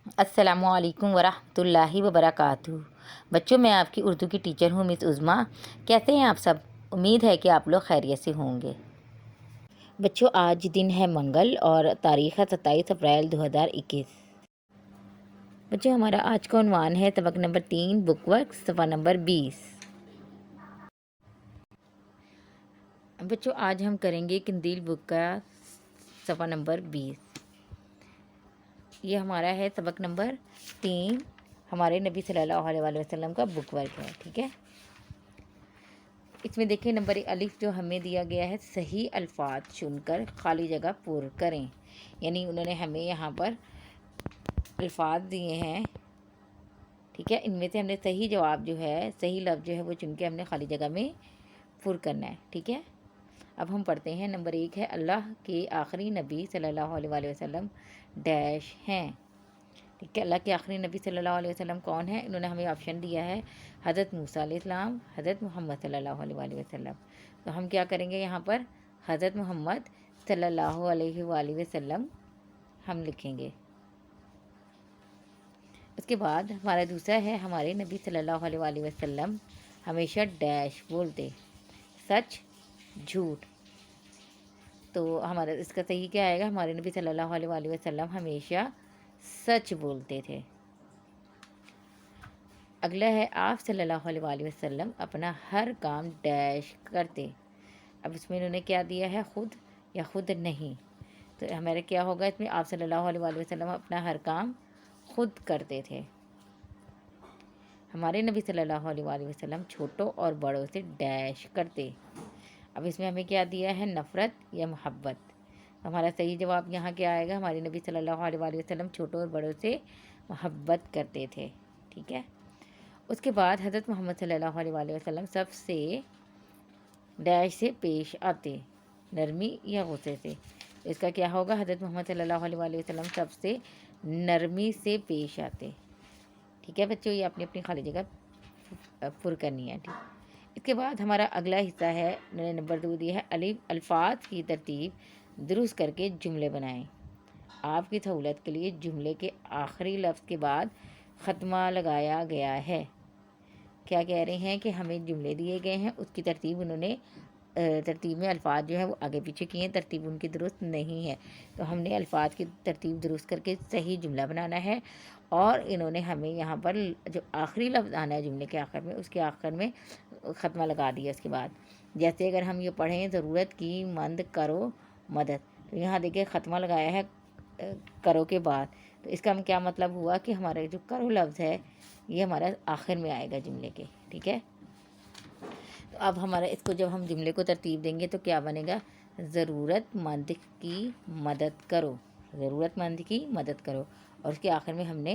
السلام علیکم ورحمۃ اللہ وبرکاتہ۔ بچوں، میں آپ کی اردو کی ٹیچر ہوں مس عظمیٰ۔ کیسے ہیں آپ سب؟ امید ہے کہ آپ لوگ خیریت سے ہوں گے۔ بچوں، آج دن ہے منگل اور تاریخ ہے 27 اپریل 2021۔ بچوں، ہمارا آج کا عنوان ہے سبق نمبر 3 بک ورک صفحہ نمبر 20۔ بچوں، آج ہم کریں گے قندیل بک کا صفحہ نمبر 20۔ یہ ہمارا ہے سبق نمبر 3، ہمارے نبی صلی اللہ علیہ وآلہ وسلم کا بک ورک ہے، ٹھیک ہے۔ اس میں دیکھیں نمبر الف جو ہمیں دیا گیا ہے، صحیح الفاظ چن کر خالی جگہ پر کریں۔ یعنی انہوں نے ہمیں یہاں پر الفاظ دیے ہیں، ٹھیک ہے۔ ان میں سے ہم نے صحیح جواب جو ہے، صحیح لفظ جو ہے وہ چن کے ہم نے خالی جگہ میں پر کرنا ہے، ٹھیک ہے۔ اب ہم پڑھتے ہیں۔ نمبر 1 ہے اللہ کے آخری نبی صلی اللہ علیہ وآلہ وسلم ڈیش ہیں، ٹھیک ہے۔ اللہ کے آخری نبی صلی اللہ علیہ وسلم کون ہیں؟ انہوں نے ہمیں آپشن دیا ہے حضرت موسیٰ علیہ السلام، حضرت محمد صلی اللہ علیہ وآلہ وسلم۔ تو ہم کیا کریں گے یہاں پر؟ حضرت محمد صلی اللہ علیہ وآلہ وسلم ہم لکھیں گے۔ اس کے بعد ہمارا دوسرا ہے ہمارے نبی صلی اللہ علیہ وآلہ وسلم ہمیشہ ڈیش بولتے، سچ جھوٹ۔ تو ہمارا اس کا صحیح کیا آئے گا؟ ہمارے نبی صلی اللہ علیہ وآلہ وسلم ہمیشہ سچ بولتے تھے۔ اگلا ہے آپ صلی اللہ علیہ وآلہ وسلم اپنا ہر کام ڈیش کرتے۔ اب اس میں انہوں نے کیا دیا ہے؟ خود یا خود نہیں۔ تو ہمارا کیا ہوگا اس میں؟ آپ صلی اللہ علیہ وآلہ وسلم اپنا ہر کام خود کرتے تھے۔ ہمارے نبی صلی اللہ علیہ وآلہ وسلم چھوٹوں اور بڑوں سے ڈیش کرتے۔ اب اس میں ہمیں کیا دیا ہے؟ نفرت یا محبت۔ ہمارا صحیح جواب یہاں کیا آئے گا؟ ہمارے نبی صلی اللہ علیہ وآلہ وسلم چھوٹوں اور بڑوں سے محبت کرتے تھے، ٹھیک ہے۔ اس کے بعد حضرت محمد صلی اللہ علیہ وآلہ وسلم سب سے ڈیش سے پیش آتے، نرمی یا غصے سے۔ اس کا کیا ہوگا؟ حضرت محمد صلی اللہ علیہ وآلہ وسلم سب سے نرمی سے پیش آتے، ٹھیک ہے بچوں۔ یہ اپنی اپنی خالی جگہ پر کرنی ہے، ٹھیک۔ اس کے بعد ہمارا اگلا حصہ ہے، نمبر 2 دیا ہے الفاظ کی ترتیب درست کر کے جملے بنائیں۔ آپ کی سہولت کے لیے جملے کے آخری لفظ کے بعد خاتمہ لگایا گیا ہے۔ کیا کہہ رہے ہیں کہ ہمیں جملے دیے گئے ہیں، اس کی ترتیب انہوں نے ترتیب میں الفاظ جو ہیں وہ آگے پیچھے کیے ہیں، ترتیب ان کی درست نہیں ہے۔ تو ہم نے الفاظ کی ترتیب درست کر کے صحیح جملہ بنانا ہے، اور انہوں نے ہمیں یہاں پر جو آخری لفظ آنا ہے جملے کے آخر میں، اس کے آخر میں ختمہ لگا دیا اس کے بعد۔ جیسے اگر ہم یہ پڑھیں ضرورت کی مند کرو مدد، تو یہاں دیکھیں ختمہ لگایا ہے کرو کے بعد۔ تو اس کا ہم کیا مطلب ہوا کہ ہمارا جو کرو لفظ ہے یہ ہمارا آخر میں آئے گا جملے کے، ٹھیک ہے۔ تو اب ہمارا اس کو جب ہم جملے کو ترتیب دیں گے تو کیا بنے گا؟ ضرورت مند کی مدد کرو، ضرورت مند کی مدد کرو، اور اس کے آخر میں ہم نے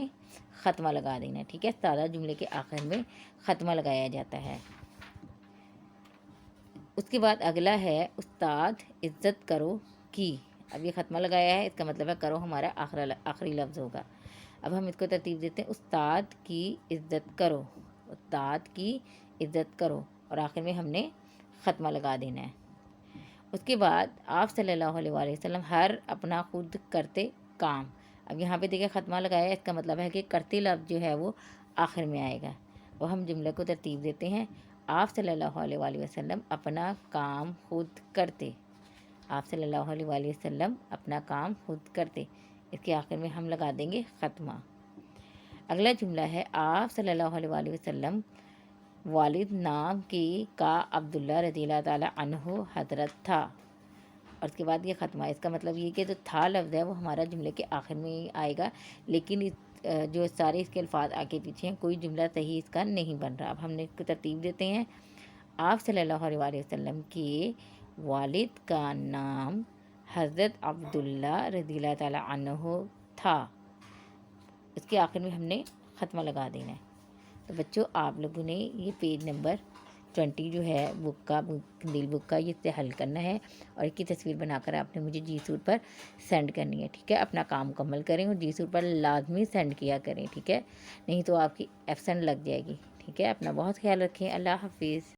ختمہ لگا دینا ہے، ٹھیک ہے۔ سادہ جملے کے آخر میں ختمہ لگایا جاتا ہے۔ اس کے بعد اگلا ہے استاد عزت کرو کی۔ اب یہ ختمہ لگایا ہے، اس کا مطلب ہے کرو ہمارا آخری لفظ ہوگا۔ اب ہم اس کو ترتیب دیتے ہیں، استاد کی عزت کرو، استاد کی عزت کرو، اور آخر میں ہم نے ختمہ لگا دینا ہے۔ اس کے بعد آپ صلی اللہ علیہ وآلہ وسلم ہر اپنا خود کرتے کام۔ اب یہاں پہ دیکھیں ختمہ لگایا ہے، اس کا مطلب ہے کہ کرتے لفظ جو ہے وہ آخر میں آئے گا، اور ہم جملے کو ترتیب دیتے ہیں، آپ صلی اللہ علیہ وآلہ وسلم اپنا کام خود کرتے، آپ صلی اللہ علیہ وآلہ وسلم اپنا کام خود کرتے، اس کے آخر میں ہم لگا دیں گے ختمہ۔ اگلا جملہ ہے آپ صلی اللہ علیہ وآلہ وسلم والد نام کا عبداللہ رضی اللہ تعالیٰ عنہ حضرت تھا، اور اس کے بعد یہ ختمہ۔ اس کا مطلب یہ کہ جو تھا لفظ ہے وہ ہمارا جملے کے آخر میں ہی آئے گا، لیکن جو سارے اس کے الفاظ آگے پیچھے ہیں کوئی جملہ صحیح اس کا نہیں بن رہا۔ اب ہم نے اس کو ترتیب دیتے ہیں، آپ صلی اللہ علیہ وآلہ وسلم کے والد کا نام حضرت عبداللہ رضی اللہ تعالیٰ عنہ تھا، اس کے آخر میں ہم نے ختمہ لگا دینا ہے۔ تو بچوں، آپ لوگوں نے یہ پیج نمبر 20 جو ہے بک کا، قندیل بک کا، یہ سے حل کرنا ہے، اور ایک کی تصویر بنا کر آپ نے مجھے جی سوٹ پر سینڈ کرنی ہے، ٹھیک ہے۔ اپنا کام مکمل کریں اور جی سوٹ پر لازمی سینڈ کیا کریں، ٹھیک ہے، نہیں تو آپ کی ایبسنٹ لگ جائے گی، ٹھیک ہے۔ اپنا بہت خیال رکھیں، اللہ حافظ۔